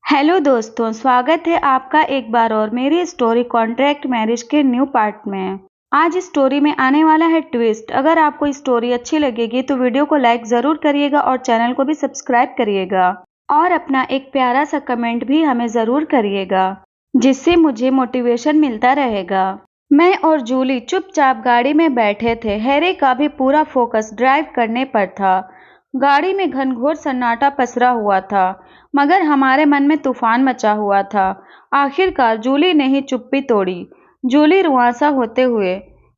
Hello दोस्तों, स्वागत है आपका एक बार और मेरी स्टोरी कॉन्ट्रैक्ट मैरिज के न्यू पार्ट में। आज स्टोरी में आने वाला है ट्विस्ट। अगर आपको स्टोरी अच्छी लगेगी तो वीडियो को लाइक ज़रूर करिएगा और चैनल को भी सब्सक्राइब करिएगा और अपना एक प्यारा सा कमेंट भी हमें ज़रूर करिएगा, जिससे मुझे मोटिवेशन मिलता रहेगा। मैं और जूली चुपचाप गाड़ी में बैठे थे। हैरी का भी पूरा फोकस ड्राइव करने पर था। गाड़ी में घनघोर सन्नाटा पसरा हुआ था, मगर हमारे मन में तूफान मचा हुआ था। आखिरकार जूली ने ही चुप्पी तोड़ी। जूली रुआंसा होते हुए,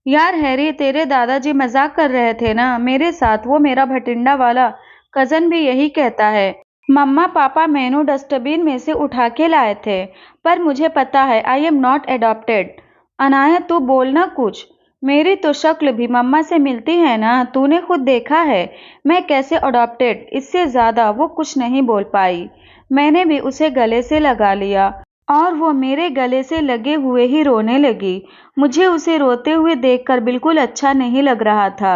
यार हैरी, तेरे दादाजी मजाक कर रहे थे ना मेरे साथ। वो मेरा भटिंडा वाला कजन भी यही कहता है। मम्मा पापा मेनू डस्टबिन में से उठा के लाए थे, पर मुझे पता है I am not adopted. Anaya, तू बोलना कुछ। मेरी तो शक्ल भी मम्मा से मिलती है ना, तूने खुद देखा है मैं कैसे अडॉप्टेड। इससे ज्यादा वो कुछ नहीं बोल पाई। मैंने भी उसे गले से लगा लिया और वो मेरे गले से लगे हुए ही रोने लगी। मुझे उसे रोते हुए देखकर बिल्कुल अच्छा नहीं लग रहा था।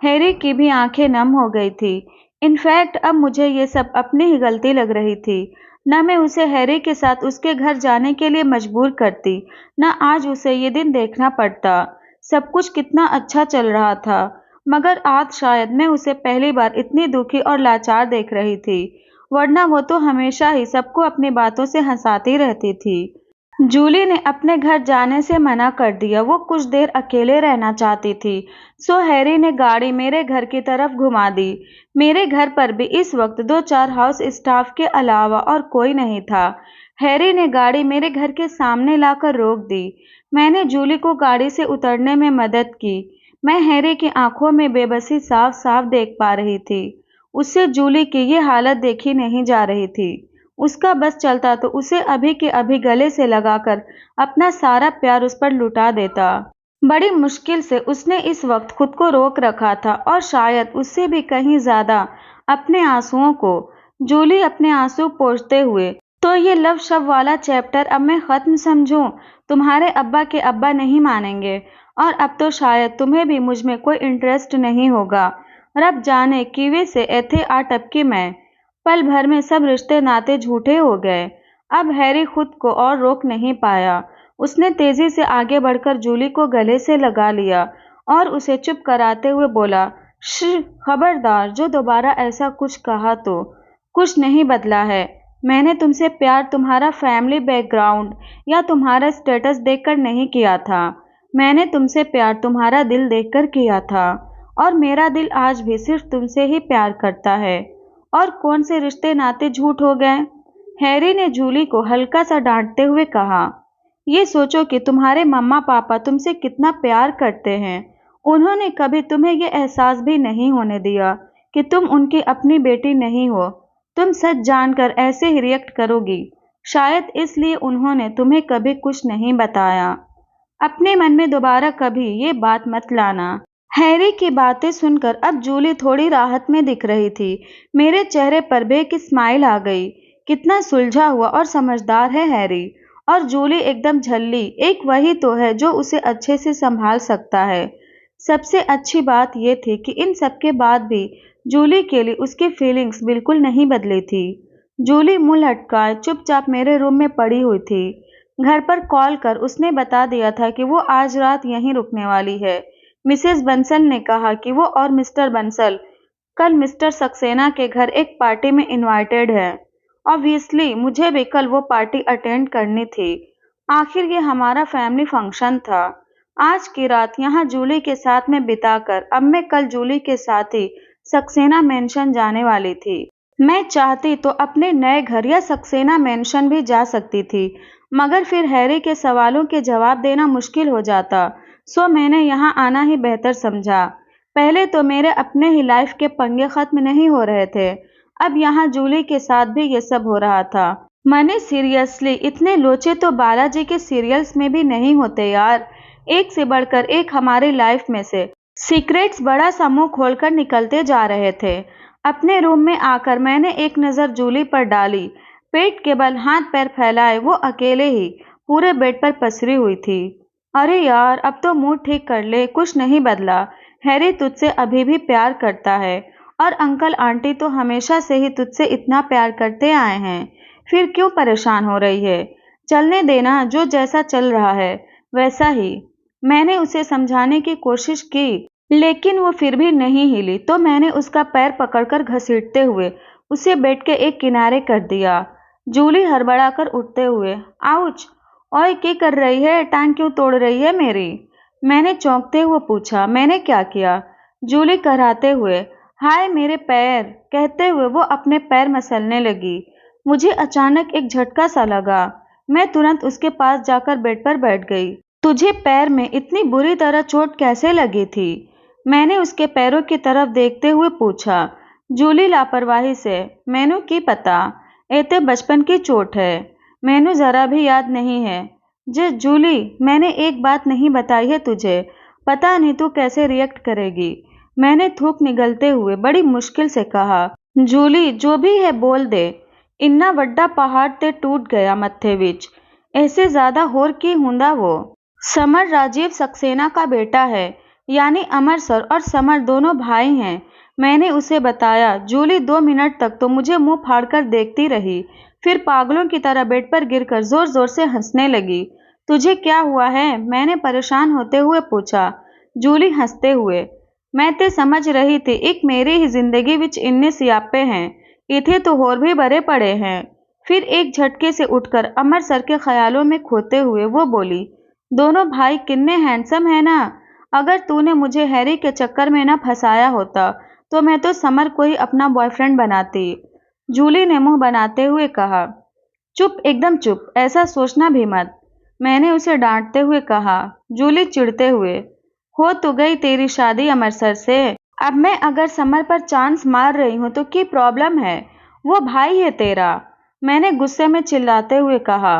हैरी की भी आंखें नम हो गई थी। इनफैक्ट अब मुझे ये सब अपनी ही गलती लग रही थी। न मैं उसे हैरी के साथ उसके घर जाने के लिए मजबूर करती, न आज उसे ये दिन देखना पड़ता। सब कुछ कितना अच्छा चल रहा था, मगर आज शायद मैं उसे पहली बार इतनी दुखी और लाचार देख रही थी, वरना वो तो हमेशा ही सबको अपनी बातों से हंसाती रहती थी। जूली ने अपने घर जाने से मना कर दिया। वो कुछ देर अकेले रहना चाहती थी। सो हैरी ने गाड़ी मेरे घर की तरफ घुमा दी। मेरे घर पर भी इस वक्त 2-4 हाउस स्टाफ के अलावा और कोई नहीं था। हैरी ने गाड़ी मेरे घर के सामने लाकर रोक दी। मैंने जूली को गाड़ी से उतरने में मदद की। मैं हैरी की आंखों में बेबसी साफ साफ देख पा रही थी। उससे जूली की ये हालत देखी नहीं जा रही थी। उसका बस चलता तो उसे अभी के अभी गले से लगाकर अपना सारा प्यार उस पर लुटा देता। बड़ी मुश्किल से उसने इस वक्त खुद को रोक रखा था, और शायद उससे भी कहीं ज्यादा अपने आंसुओं को। जूली अपने आंसू पोंछते हुए, तो ये लव शव वाला चैप्टर अब मैं खत्म समझूं? तुम्हारे अब्बा के अब्बा नहीं मानेंगे, और अब तो शायद तुम्हें भी मुझ में कोई इंटरेस्ट नहीं होगा। रब जाने किवे से एथे आ टपकी मैं। पल भर में सब रिश्ते नाते झूठे हो गए। अब हैरी खुद को और रोक नहीं पाया। उसने तेजी से आगे बढ़कर जूली को गले से लगा लिया और उसे चुप कराते हुए बोला, खबरदार, जो दोबारा ऐसा कुछ कहा तो। कुछ नहीं बदला है। मैंने तुमसे प्यार तुम्हारा फैमिली बैकग्राउंड या तुम्हारा स्टेटस देखकर नहीं किया था। मैंने तुमसे प्यार तुम्हारा दिल देखकर किया था, और मेरा दिल आज भी सिर्फ तुमसे ही प्यार करता है। और कौन से रिश्ते नाते झूठ हो गए? हैरी ने जूली को हल्का सा डांटते हुए कहा, ये सोचो कि तुम्हारे मम्मा पापा तुमसे कितना प्यार करते हैं। उन्होंने कभी तुम्हें यह एहसास भी नहीं होने दिया कि तुम उनकी अपनी बेटी नहीं हो। तुम सच जानकर ऐसे ही रिएक्ट करोगी। शायद इसलिए उन्होंने तुम्हें कभी कुछ नहीं बताया। अपने मन में दोबारा कभी ये बात मत लाना। हैरी की बातें सुनकर अब जूली थोड़ी राहत में दिख रही थी। मेरे चेहरे पर भी एक स्माइल आ गई। कितना सुलझा हुआ और समझदार है हैरी। और जूली एकदम झल्ली। एक वही तो है जो उसे अच्छे से संभाल सकता है। सबसे अच्छी बात यह थी कि इन सब के बाद भी जूली के लिए उसकी फीलिंग्स बिल्कुल नहीं बदली थी। जूली मुंह लटकाए चुपचाप मेरे रूम में पड़ी हुई थी। घर पर कॉल कर उसने बता दिया था कि वो आज रात यहीं रुकने वाली है। मिसेस बंसल ने कहा कि वो और मिस्टर बंसल कल मिस्टर सक्सेना के घर एक पार्टी में इनवाइटेड है। ऑब्वियसली मुझे भी कल वो पार्टी अटेंड करनी थी। आखिर ये हमारा फैमिली फंक्शन था। आज की रात यहाँ जूली के साथ में बिताकर अब मैं कल जूली के साथ ही सक्सेना मेंशन जाने वाली थी। मैं चाहती तो अपने नए घर या सक्सेना मेंशन भी जा सकती थी, मगर फिर हैरी के सवालों के जवाब देना मुश्किल हो जाता। सो मैंने यहाँ आना ही बेहतर समझा। पहले तो मेरे अपने ही लाइफ के पंगे खत्म नहीं हो रहे थे, अब यहाँ जूली के साथ भी ये सब हो रहा था। मने सीरियसली, इतने लोचे तो बालाजी के सीरियल्स में भी नहीं होते यार। एक से बढ़कर एक हमारी लाइफ में से सीक्रेट्स बड़ा सा मुंह खोलकर निकलते जा रहे थे। अपने रूम में आकर मैंने एक नज़र जूली पर डाली। पेट के बल हाथ पैर फैलाए वो अकेले ही पूरे बेड पर पसरी हुई थी। अरे यार, अब तो मूड ठीक कर ले, कुछ नहीं बदला। हैरी तुझसे अभी भी प्यार करता है, और अंकल आंटी तो हमेशा से ही तुझसे इतना प्यार करते आए हैं। फिर क्यों परेशान हो रही है? चलने देना, जो जैसा चल रहा है वैसा ही। मैंने उसे समझाने की कोशिश की, लेकिन वो फिर भी नहीं हिली, तो मैंने उसका पैर पकड़कर घसीटते हुए उसे बेड के एक किनारे कर दिया। जूली हड़बड़ाकर उठते हुए, आउच! ओए क्या कर रही है? टांग क्यों तोड़ रही है मेरी? मैंने चौंकते हुए पूछा। मैंने क्या किया? जूली कराहते हुए, हाय मेरे पैर! कहते हुए वो अपने पैर मसलने लगी। मुझे अचानक एक झटका सा लगा। मैं तुरंत उसके पास जाकर बेड पर बैठ गई। तुझे पैर में इतनी बुरी तरह चोट कैसे लगी थी? मैंने उसके पैरों की तरफ देखते हुए पूछा। जूली लापरवाही से, मैनू की पता, ये तो बचपन की चोट है, मैनू जरा भी याद नहीं है। जूली, मैंने एक बात नहीं बताई है तुझे, पता नहीं तू कैसे रिएक्ट करेगी। मैंने थूक निगलते हुए बड़ी मुश्किल से कहा। जूली, जो भी है बोल दे। इन्ना वड्डा पहाड़ ते टूट गया मत्थे विच, ऐसे ज्यादा होर की हुंदा वो। समर राजीव सक्सेना का बेटा है, यानी अमर सर और समर दोनों भाई हैं। मैंने उसे बताया। जूली 2 मिनट तक तो मुझे मुंह फाड़कर देखती रही, फिर पागलों की तरह बेड पर गिरकर जोर जोर से हंसने लगी। तुझे क्या हुआ है? मैंने परेशान होते हुए पूछा। जूली हंसते हुए, मैं ते समझ रही थी एक मेरी ही जिंदगी विच इन्ने सियापे हैं, इथे तो होर भी बड़े पड़े हैं। फिर एक झटके से उठकर अमर सर के ख्यालों में खोते हुए वो बोली, दोनों भाई किन्ने हैंडसम है ना। अगर तूने मुझे हैरी के चक्कर में न फंसाया होता तो मैं तो समर को ही अपना बॉयफ्रेंड बनाती। जूली ने मुंह बनाते हुए कहा। चुप, एकदम चुप, ऐसा सोचना भी मत, मैंने उसे डांटते हुए कहा। जूली चिढ़ते हुए, हो तो गई तेरी शादी अमर सर से, अब मैं अगर समर पर चांस मार रही हूं तो क्या प्रॉब्लम है? वो भाई है तेरा, मैंने गुस्से में चिल्लाते हुए कहा।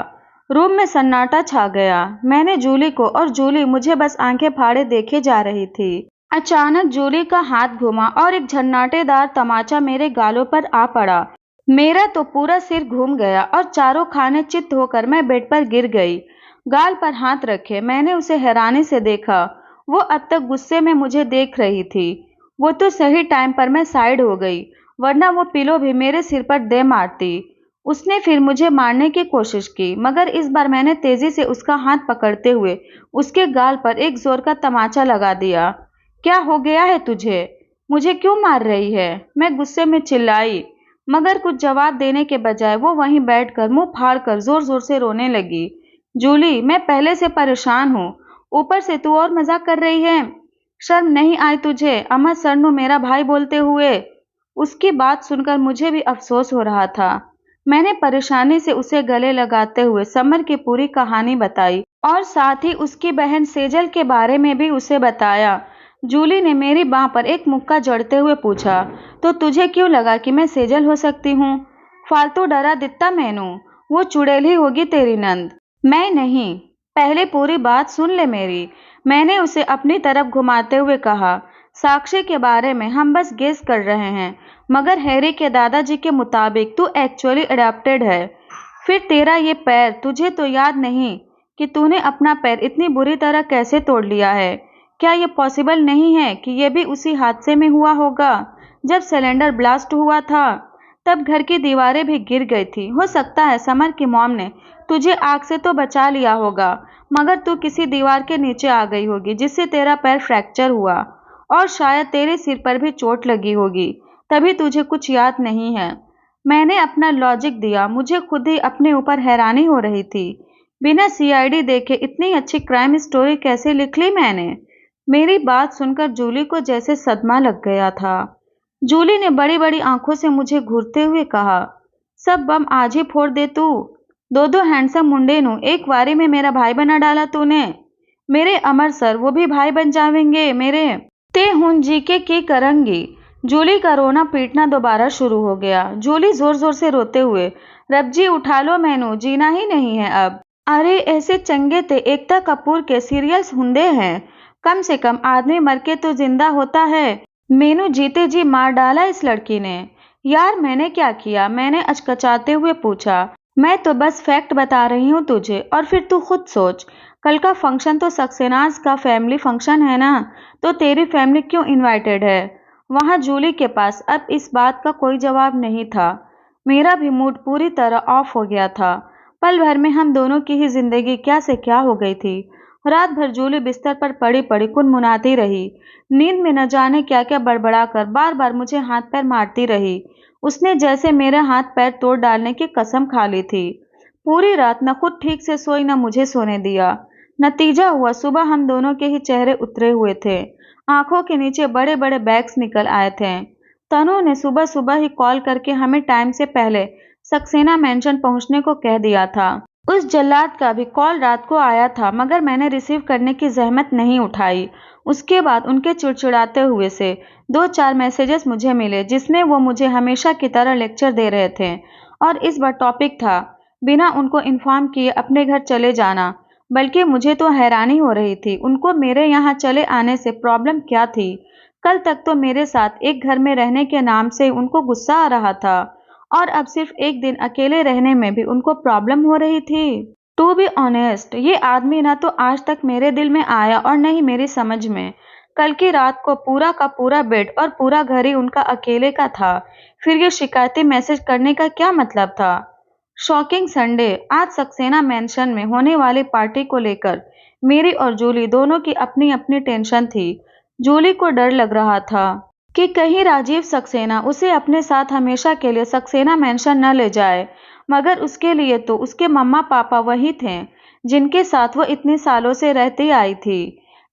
रूम में सन्नाटा छा गया। मैंने जूली को और जूली मुझे बस आंखें फाड़े देखे जा रही थी। अचानक जूली का हाथ घुमा और एक झन्नाटेदार तमाचा मेरे गालों पर आ पड़ा। मेरा तो पूरा सिर घूम गया और चारों खाने चित्त होकर मैं बेड पर गिर गई। गाल पर हाथ रखे मैंने उसे हैरानी से देखा। वो अब तक गुस्से में मुझे देख रही थी। वो तो सही टाइम पर मैं साइड हो गई, वरना वो पिलो भी मेरे सिर पर दे मारती। उसने फिर मुझे मारने की कोशिश की, मगर इस बार मैंने तेजी से उसका हाथ पकड़ते हुए उसके गाल पर एक जोर का तमाचा लगा दिया। क्या हो गया है तुझे? मुझे क्यों मार रही है? मैं गुस्से में चिल्लाई, मगर कुछ जवाब देने के बजाय वो वहीं बैठकर मुंह फाड़कर जोर जोर से रोने लगी। जूली, मैं पहले से परेशान हूँ, ऊपर से तू और मजाक कर रही है। शर्म नहीं आई तुझे अमर सर नु मेरा भाई बोलते हुए? उसकी बात सुनकर मुझे भी अफसोस हो रहा था। मैंने परेशानी से उसे गले लगाते हुए समर की पूरी कहानी बताई और साथ ही उसकी बहन सेजल के बारे में भी उसे बताया। जूली ने मेरी बांह पर एक मुक्का जड़ते हुए पूछा, तो तुझे क्यों लगा कि मैं सेजल हो सकती हूँ? फालतू डरा दित्ता मैनू, वो चुड़ैल ही होगी तेरी नंद, मैं नहीं। पहले पूरी बात सुन ले मेरी, मैंने उसे अपनी तरफ घुमाते हुए कहा। साक्षी के बारे में हम बस गेस कर रहे हैं, मगर हैरी के दादाजी के मुताबिक तू एक्चुअली अडॉप्टेड है। फिर तेरा ये पैर, तुझे तो याद नहीं कि तूने अपना पैर इतनी बुरी तरह कैसे तोड़ लिया है? क्या ये पॉसिबल नहीं है कि ये भी उसी हादसे में हुआ होगा जब सिलेंडर ब्लास्ट हुआ था? तब घर की दीवारें भी गिर गई थी। हो सकता है समर की मॉम ने तुझे आग से तो बचा लिया होगा, मगर तू किसी दीवार के नीचे आ गई होगी जिससे तेरा पैर फ्रैक्चर हुआ, और शायद तेरे सिर पर भी चोट लगी होगी, तभी तुझे कुछ याद नहीं है। मैंने अपना लॉजिक दिया। मुझे खुद ही अपने ऊपर हैरानी हो रही थी। बिना सीआईडी देखे इतनी अच्छी क्राइम स्टोरी कैसे लिख ली मैंने? मेरी बात सुनकर जूली को जैसे सदमा लग गया था। जूली ने बड़ी बड़ी आंखों से मुझे घूरते हुए कहा, सब बम आज ही फोड़ दे तू। दो हैंडसम मुंडे नु एक वारी में मेरा भाई बना डाला तूने। मेरे अमर सर वो भी भाई बन जावेंगे मेरे। ते हुन जी के की करंगी? जूली का रोना पीटना दोबारा शुरू हो गया। जूली जोर जोर से रोते हुए, रब जी उठा लो मैनू, जीना ही नहीं है अब। अरे ऐसे चंगे ते एकता कपूर के सीरियल्स हुंदे हैं, कम से कम आदमी मर के तो जिंदा होता है। मैनू जीते जी मार डाला इस लड़की ने। यार मैंने क्या किया? मैंने अचकचाते हुए पूछा। मैं तो बस फैक्ट बता रही हूँ तुझे, और फिर तू खुद सोच, कल का फंक्शन तो सक्सेनाज का फैमिली फंक्शन है ना, तो तेरी फैमिली क्यों इनवाइटेड है? वहाँ जूली के पास अब इस बात का कोई जवाब नहीं था। मेरा भी मूड पूरी तरह ऑफ हो गया था। पल भर में हम दोनों की ही जिंदगी क्या से क्या हो गई थी। रात भर जूली बिस्तर पर पड़ी पड़ी कुनमुनाती रही। नींद में न जाने क्या क्या बड़बड़ाकर बार बार मुझे हाथ पैर मारती रही। उसने जैसे मेरे हाथ पैर तोड़ डालने की कसम खा ली थी। पूरी रात न खुद ठीक से सोई न मुझे सोने दिया। नतीजा हुआ सुबह हम दोनों के ही चेहरे उतरे हुए थे। आंखों के नीचे बड़े बड़े बैग्स निकल आए थे। तनु ने सुबह सुबह ही कॉल करके हमें टाइम से पहले सक्सेना मेंशन पहुंचने को कह दिया था। उस जल्लाद का भी कॉल रात को आया था, मगर मैंने रिसीव करने की जहमत नहीं उठाई। उसके बाद उनके चिड़चिड़ाते हुए से 2-4 मैसेजेस मुझे मिले, जिसमें वो मुझे हमेशा की तरह लेक्चर दे रहे थे। और इस बार टॉपिक था बिना उनको इन्फॉर्म किए अपने घर चले जाना। बल्कि मुझे तो हैरानी हो रही थी, उनको मेरे यहाँ चले आने से प्रॉब्लम क्या थी। कल तक तो मेरे साथ एक घर में रहने के नाम से उनको गुस्सा आ रहा था, और अब सिर्फ एक दिन अकेले रहने में भी उनको प्रॉब्लम हो रही थी। टू बी ऑनेस्ट, ये आदमी ना तो आज तक मेरे दिल में आया और न ही मेरी समझ में। कल की रात को पूरा का पूरा बेड और पूरा घर ही उनका अकेले का था। फिर ये शिकायती मैसेज करने का क्या मतलब था। शॉकिंग संडे, आज सक्सेना मेंशन में होने वाली पार्टी को लेकर मेरी और जूली दोनों की अपनी अपनी टेंशन थी। जूली को डर लग रहा था कि कहीं राजीव सक्सेना उसे अपने साथ हमेशा के लिए सक्सेना मेंशन न ले जाए, मगर उसके लिए तो उसके मम्मा पापा वही थे जिनके साथ वो इतने सालों से रहती आई थी।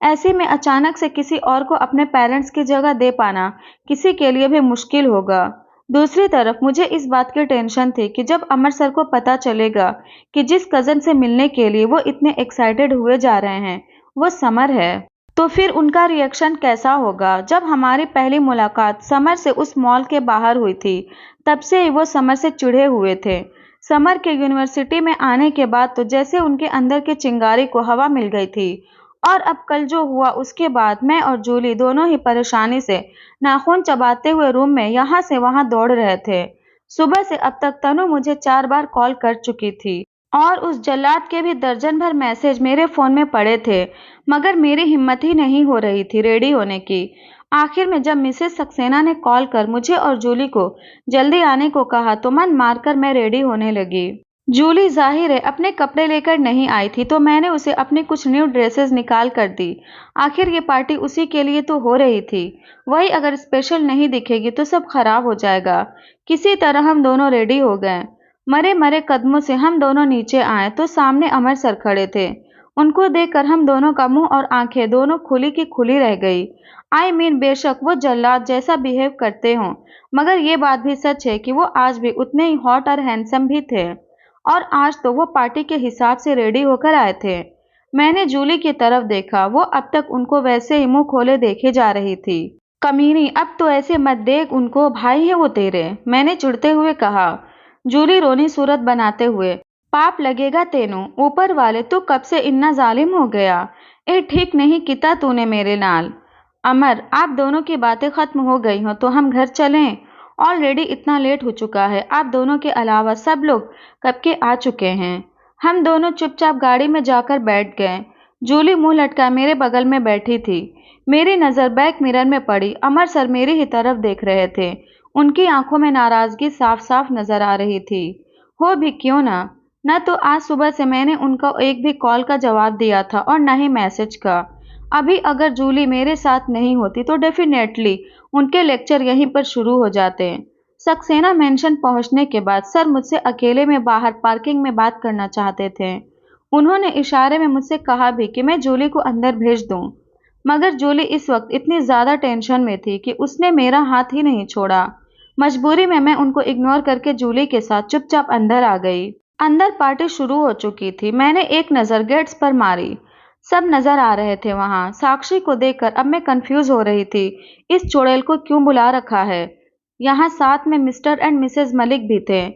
ऐसे में अचानक से किसी और को अपने पेरेंट्स की जगह दे पाना किसी के लिए भी मुश्किल होगा। दूसरी तरफ मुझे इस बात की टेंशन थी कि जब अमर सर को पता चलेगा कि जिस कजन से मिलने के लिए वो इतने एक्साइटेड हुए जा रहे हैं वो समर है, तो फिर उनका रिएक्शन कैसा होगा। जब हमारी पहली मुलाकात समर से उस मॉल के बाहर हुई थी, तब से ही वो समर से चिढ़े हुए थे। समर के यूनिवर्सिटी में आने के बाद तो जैसे उनके अंदर की चिंगारी को हवा मिल गई थी, और अब कल जो हुआ उसके बाद मैं और जूली दोनों ही परेशानी से नाखून चबाते हुए रूम में यहाँ से वहाँ दौड़ रहे थे। सुबह से अब तक तनु मुझे 4 बार कॉल कर चुकी थी, और उस जल्लाद के भी दर्जन भर मैसेज मेरे फोन में पड़े थे, मगर मेरी हिम्मत ही नहीं हो रही थी रेडी होने की। आखिर में जब मिसेस सक्सेना ने कॉल कर मुझे और जूली को जल्दी आने को कहा, तो मन मारकर मैं रेडी होने लगी। जूली जाहिर है अपने कपड़े लेकर नहीं आई थी, तो मैंने उसे अपनी कुछ न्यू ड्रेसेस निकाल कर दी। आखिर ये पार्टी उसी के लिए तो हो रही थी, वही अगर स्पेशल नहीं दिखेगी तो सब खराब हो जाएगा। किसी तरह हम दोनों रेडी हो गए। मरे मरे कदमों से हम दोनों नीचे आए तो सामने अमर सर खड़े थे। उनको देखकर हम दोनों का मुंह और आंखें दोनों खुली की खुली रह गई। बेशक वो जल्लाद जैसा बिहेव करते हों, मगर ये बात भी सच है कि वो आज भी उतने ही हॉट और हैंडसम भी थे, और आज तो वो पार्टी के हिसाब से रेडी होकर आए थे। मैंने जूली की तरफ देखा, वो अब तक उनको वैसे ही मुंह खोले देखे जा रही थी। कमीनी, अब तो ऐसे मत देख उनको, भाई है वो तेरे, मैंने चिढ़ते हुए कहा। जूली रोनी सूरत बनाते हुए, पाप लगेगा तेनू, ऊपर वाले तू कब से इतना जालिम हो गया। ए ठीक नहीं किता तूने मेरे नाल। अमर, आप दोनों की बातें खत्म हो गई हो तो हम घर चलें। ऑलरेडी इतना लेट हो चुका है, आप दोनों के अलावा सब लोग कब के आ चुके हैं। हम दोनों चुपचाप गाड़ी में जाकर बैठ गए। जूली मुंह लटका मेरे बगल में बैठी थी। मेरी नज़र बैक मिरर में पड़ी। अमर सर मेरी ही तरफ देख रहे थे। उनकी आंखों में नाराजगी साफ साफ नजर आ रही थी। हो भी क्यों न तो आज सुबह से मैंने उनका एक भी कॉल का जवाब दिया था और न ही मैसेज का। अभी अगर जूली मेरे साथ नहीं होती तो डेफिनेटली उनके लेक्चर यहीं पर शुरू हो जाते। सक्सेना मेंशन पहुंचने के बाद सर मुझसे अकेले में बाहर पार्किंग में बात करना चाहते थे। उन्होंने इशारे में मुझसे कहा भी कि मैं जूली को अंदर भेज दूं, मगर जूली इस वक्त इतनी ज़्यादा टेंशन में थी कि उसने मेरा हाथ ही नहीं छोड़ा। मजबूरी में मैं उनको इग्नोर करके जूली के साथ चुपचाप अंदर आ गई। अंदर पार्टी शुरू हो चुकी थी। मैंने एक नज़र गेट्स पर मारी, सब नजर आ रहे थे वहां। साक्षी को देखकर अब मैं कंफ्यूज हो रही थी, इस चुड़ैल को क्यों बुला रखा है यहाँ। साथ में मिस्टर एंड मिसेस मलिक भी थे।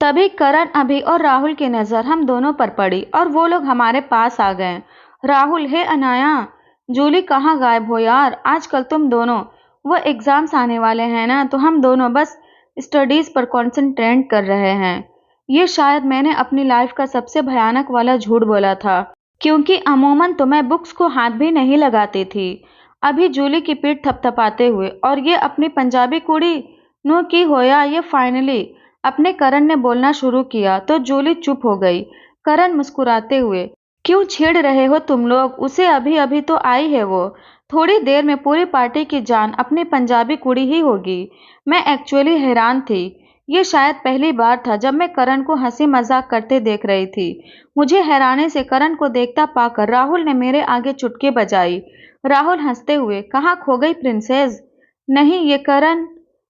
तभी करण, अभी और राहुल की नज़र हम दोनों पर पड़ी और वो लोग हमारे पास आ गए। राहुल, हे अनाया, जूली कहाँ गायब हो यार, आजकल तुम दोनों। वो एग्जाम्स आने वाले हैं ना, तो हम दोनों बस स्टडीज पर कॉन्सेंट्रेट कर रहे हैं। ये शायद मैंने अपनी लाइफ का सबसे भयानक वाला झूठ बोला था, क्योंकि अमूमन तो मैं बुक्स को हाथ भी नहीं लगाती थी। अभी जूली की पीठ थपथपाते हुए, और ये अपनी पंजाबी कुड़ी नो की होया ये फाइनली। अपने करण ने बोलना शुरू किया तो जूली चुप हो गई। करण मुस्कुराते हुए, क्यों छेड़ रहे हो तुम लोग, उसे अभी अभी तो आई है वो, थोड़ी देर में पूरी पार्टी की जान अपनी पंजाबी कुड़ी ही होगी। मैं एक्चुअली हैरान थी। ये शायद पहली बार था जब मैं करण को हंसी मजाक करते देख रही थी। मुझे हैरानी से करण को देखता पाकर राहुल ने मेरे आगे चुटकी बजाई। राहुल हंसते हुए, कहाँ खो गई प्रिंसेस? नहीं, ये करण।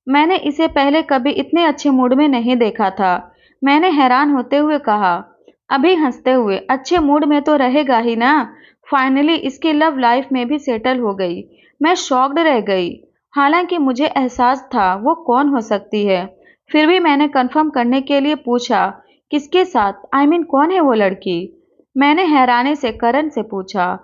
मैंने इसे पहले कभी इतने अच्छे मूड में नहीं देखा था। मैंने हैरान होते हुए कहा। अभी हंसते हुए, अच्छे मूड में तो रहेगा ही ना, फाइनली इसकी लव लाइफ में भी सेटल हो गई। मैं शॉक्ड रह गई। हालांकि मुझे एहसास था वो कौन हो सकती है, फिर भी मैंने कंफर्म करने के लिए पूछा, किसके साथ, आई मीन कौन है वो लड़की? मैंने हैरानी से करण से पूछा।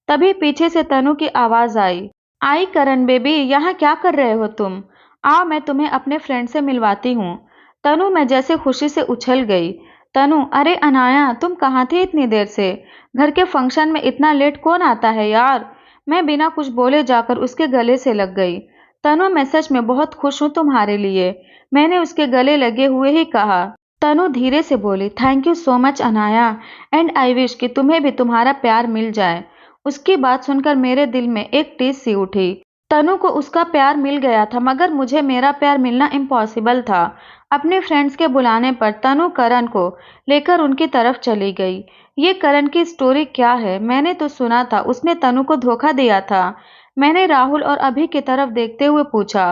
तभी पीछे से तनु की आवाज आई, करण बेबी, यहाँ क्या कर रहे हो तुम? आओ मैं तुम्हें अपने फ्रेंड से मिलवाती हूँ। तनु मैं जैसे खुशी से उछल गई। तनु, अरे अनाया, तुम कहाँ थी इतनी देर से? घर के फंक्शन में इतना लेट कौन आता है यार? मैं बिना कुछ बोले जाकर उसके गले से लग गई। तनु, मैं सच में बहुत खुश हूँ तुम्हारे लिए, मैंने उसके गले लगे हुए ही कहा। तनु धीरे से बोली, thank you so much Anaya, and I wish कि तुम्हें भी तुम्हारा प्यार मिल जाए। उसकी बात सुनकर मेरे दिल में एक टीस सी उठी। तनु को उसका प्यार मिल गया था, मगर मुझे मेरा प्यार मिलना इम्पॉसिबल था। अपने फ्रेंड्स के बुलाने पर तनु करण को लेकर उनकी तरफ चली गई। ये करण की स्टोरी क्या है? मैंने तो सुना था उसने तनु को धोखा दिया था। मैंने राहुल और अभी की तरफ देखते हुए पूछा।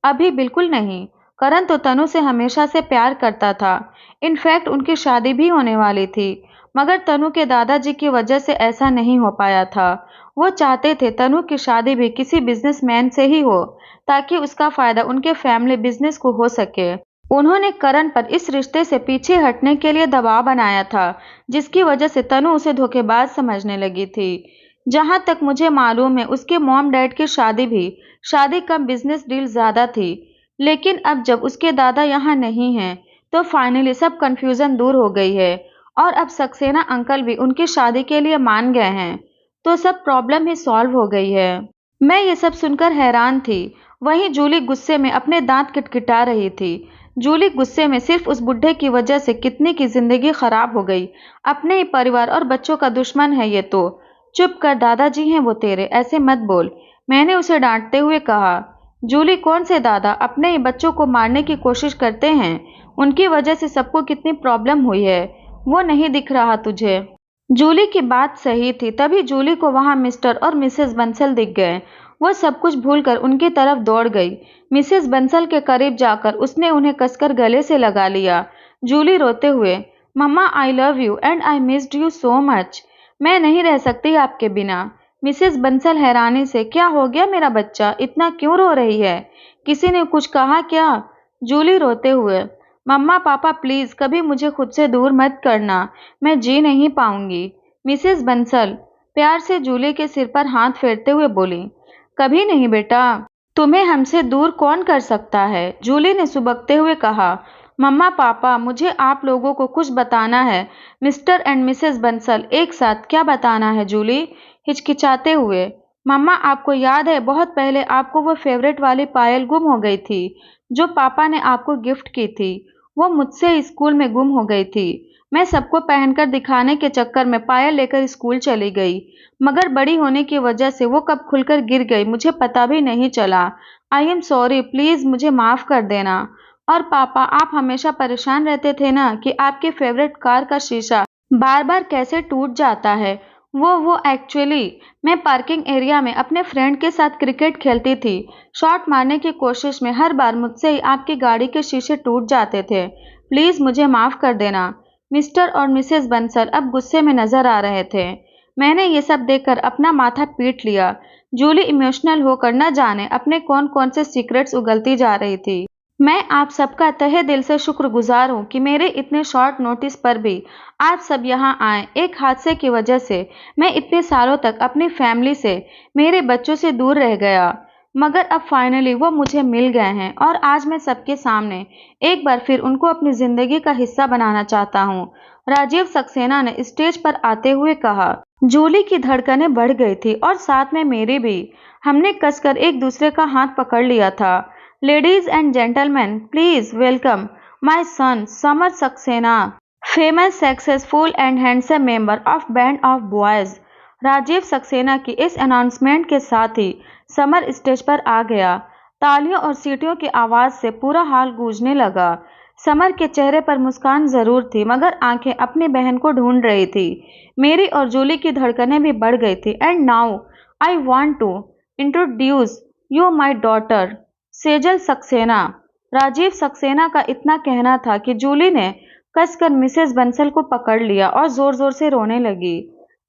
अभी बिल्कुल नहीं, करण तो तनु से हमेशा से प्यार करता था। इनफैक्ट उनकी शादी भी होने वाली थी, मगर तनु के दादाजी की वजह से ऐसा नहीं हो पाया था। वो चाहते थे तनु की शादी भी किसी बिजनेसमैन से ही हो, ताकि उसका फायदा उनके फैमिली बिजनेस को हो सके। उन्होंने करण पर इस रिश्ते से पीछे हटने के लिए दबाव बनाया था, जिसकी वजह से तनु उसे धोखेबाज समझने लगी थी। जहां तक मुझे मालूम है, उसके मॉम डैड की शादी कम बिजनेस डील ज्यादा थी। लेकिन अब जब उसके दादा यहाँ नहीं हैं, तो फाइनली सब कंफ्यूजन दूर हो गई है, और अब सक्सेना अंकल भी उनकी शादी के लिए मान गए हैं, तो सब प्रॉब्लम ही सॉल्व हो गई है। मैं ये सब सुनकर हैरान थी। वहीं जूली गुस्से में अपने दांत किटकिटा रही थी। जूली गुस्से में सिर्फ उस बुढ़े की वजह से कितनी की जिंदगी खराब हो गई। अपने ही परिवार और बच्चों का दुश्मन है ये तो। चुप कर, दादाजी हैं वो तेरे, ऐसे मत बोल, मैंने उसे डांटते हुए कहा। जूली, कौन से दादा? अपने ही बच्चों को मारने की कोशिश करते हैं, उनकी वजह से सबको कितनी प्रॉब्लम हुई है, वो नहीं दिख रहा तुझे? जूली की बात सही थी। तभी जूली को वहां मिस्टर और मिसेस बंसल दिख गए। वो सब कुछ भूलकर उनकी तरफ दौड़ गई। मिसेस बंसल के करीब जाकर उसने उन्हें कसकर गले से लगा लिया। जूली रोते हुए, मम्मा, I love you and I missed you so much, मैं नहीं रह सकती आपके बिना। मिसेस बंसल हैरानी से, क्या हो गया मेरा बच्चा, इतना क्यों रो रही है? किसी ने कुछ कहा क्या? जूली रोते हुए, मम्मा पापा प्लीज कभी मुझे खुद से दूर मत करना, मैं जी नहीं पाऊंगी। मिसेस बंसल प्यार से जूली के सिर पर हाथ फेरते हुए बोली, कभी नहीं बेटा, तुम्हें हमसे दूर कौन कर सकता है? जूली ने सुबकते हुए कहा, मम्मा पापा मुझे आप लोगों को कुछ बताना है। मिस्टर एंड मिसेस बंसल एक साथ? क्या बताना है जूली? हिचकिचाते हुए, मम्मा आपको याद है बहुत पहले आपको वो फेवरेट वाली पायल गुम हो गई थी, जो पापा ने आपको गिफ्ट की थी। वो मुझसे स्कूल में गुम हो गई थी। मैं सबको पहनकर दिखाने के चक्कर में पायल लेकर स्कूल चली गई, मगर बड़ी होने की वजह से वो कब खुलकर गिर गई मुझे पता भी नहीं चला। आई एम सॉरी, प्लीज मुझे माफ कर देना। और पापा, आप हमेशा परेशान रहते थे ना कि आपके फेवरेट कार का शीशा बार बार कैसे टूट जाता है। वो एक्चुअली मैं पार्किंग एरिया में अपने फ्रेंड के साथ क्रिकेट खेलती थी। शॉट मारने की कोशिश में हर बार मुझसे ही आपकी गाड़ी के शीशे टूट जाते थे। प्लीज मुझे माफ कर देना। मिस्टर और मिसेस बंसल अब गुस्से में नजर आ रहे थे। मैंने ये सब देखकर अपना माथा पीट लिया। जूली इमोशनल होकर न जाने अपने कौन कौन से सीक्रेट्स उगलती जा रही थी। मैं आप सबका तहे दिल से शुक्रगुजार हूँ कि मेरे इतने शॉर्ट नोटिस पर भी आप सब यहाँ आए। एक हादसे की वजह से मैं इतने सालों तक अपनी फैमिली से, मेरे बच्चों से दूर रह गया, मगर अब फाइनली वो मुझे मिल गए हैं और आज मैं सबके सामने एक बार फिर उनको अपनी जिंदगी का हिस्सा बनाना चाहता हूँ। राजीव सक्सेना ने स्टेज पर आते हुए कहा। जूली की धड़कनें बढ़ गई थी और साथ में मेरी भी। हमने कसकर एक दूसरे का हाथ पकड़ लिया था। Ladies and gentleman, please welcome my son Samar Saxena, famous successful and handsome member of band of boys. Rajiv Saxena की इस अनाउंसमेंट के साथ ही समर स्टेज पर आ गया। तालियों और सीटियों की आवाज से पूरा हॉल गूंजने लगा। समर के चेहरे पर मुस्कान जरूर थी, मगर आंखें अपनी बहन को ढूंढ रही थी। मेरी और जूली की धड़कनें भी बढ़ गई थी। And now I want to introduce you my daughter Sejal Saxena. Rajiv Saxena का इतना कहना था कि जूली ने कसकर मिसेस बंसल को पकड़ लिया और जोर जोर से रोने लगी।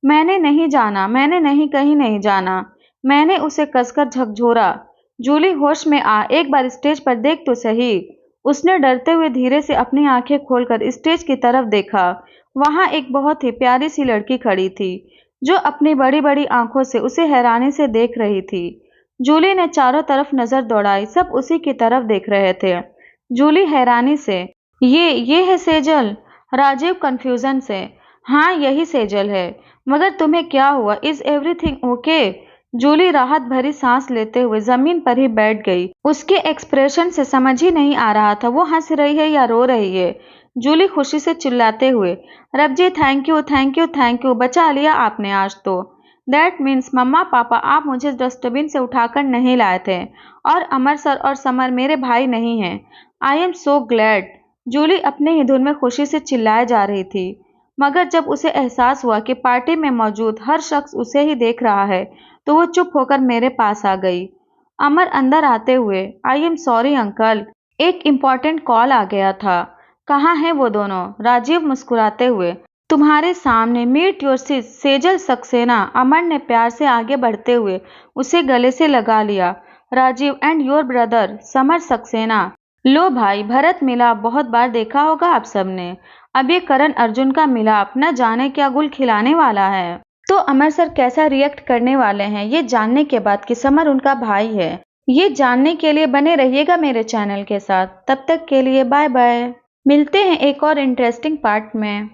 मैंने नहीं जाना, मैंने नहीं, कहीं नहीं जाना। मैंने उसे कसकर झकझोरा। जूली होश में आ, एक बार स्टेज पर देख तो सही। उसने डरते हुए धीरे से अपनी आंखें खोलकर स्टेज की तरफ देखा। वहां एक बहुत ही प्यारी सी लड़की खड़ी थी, जो अपनी बड़ी बड़ी आंखों से उसे हैरानी से देख रही थी। जूली ने चारों तरफ नजर दौड़ाई, सब उसी की तरफ देख रहे थे। जूली हैरानी से, ये है सेजल। राजीव कंफ्यूजन से, हाँ यही सेजल है, मगर तुम्हें क्या हुआ? Is everything okay? जूली राहत भरी सांस लेते हुए जमीन पर ही बैठ गई। उसके एक्सप्रेशन से समझ ही नहीं आ रहा था वो हंस रही है या रो रही है। जूली खुशी से चिल्लाते हुए, Rab ji thank you thank you thank you, बचा लिया आपने आज तो। दैट मीन्स मम्मा पापा आप मुझे डस्टबिन से उठाकर नहीं लाए थे, और अमर सर और समर मेरे भाई नहीं हैं। I am so glad. Julie अपने ही धुन में खुशी से चिल्लाए जा रही थी, मगर जब उसे एहसास हुआ कि पार्टी में मौजूद हर शख्स उसे ही देख रहा है, तो वो चुप होकर मेरे पास आ गई। अमर अंदर आते हुए, आई एम सॉरी अंकल, एक इम्पॉर्टेंट कॉल आ गया था। कहाँ हैं वो दोनों? राजीव मुस्कुराते हुए, तुम्हारे सामने, meet your sis Sejal Saxena. Amar ने प्यार से आगे बढ़ते हुए उसे गले से लगा लिया। Rajeev and your brother Samar Saxena. लो भाई, भरत मिलाप बहुत बार देखा होगा आप सबने। अब ये करण अर्जुन का मिलाप न जाने क्या गुल खिलाने वाला है। तो अमर सर कैसा रिएक्ट करने वाले हैं ये जानने के बाद कि समर उनका भाई है, ये जानने के लिए बने रहिएगा मेरे चैनल के साथ। तब तक के लिए बाय बाय। मिलते हैं एक और इंटरेस्टिंग पार्ट में।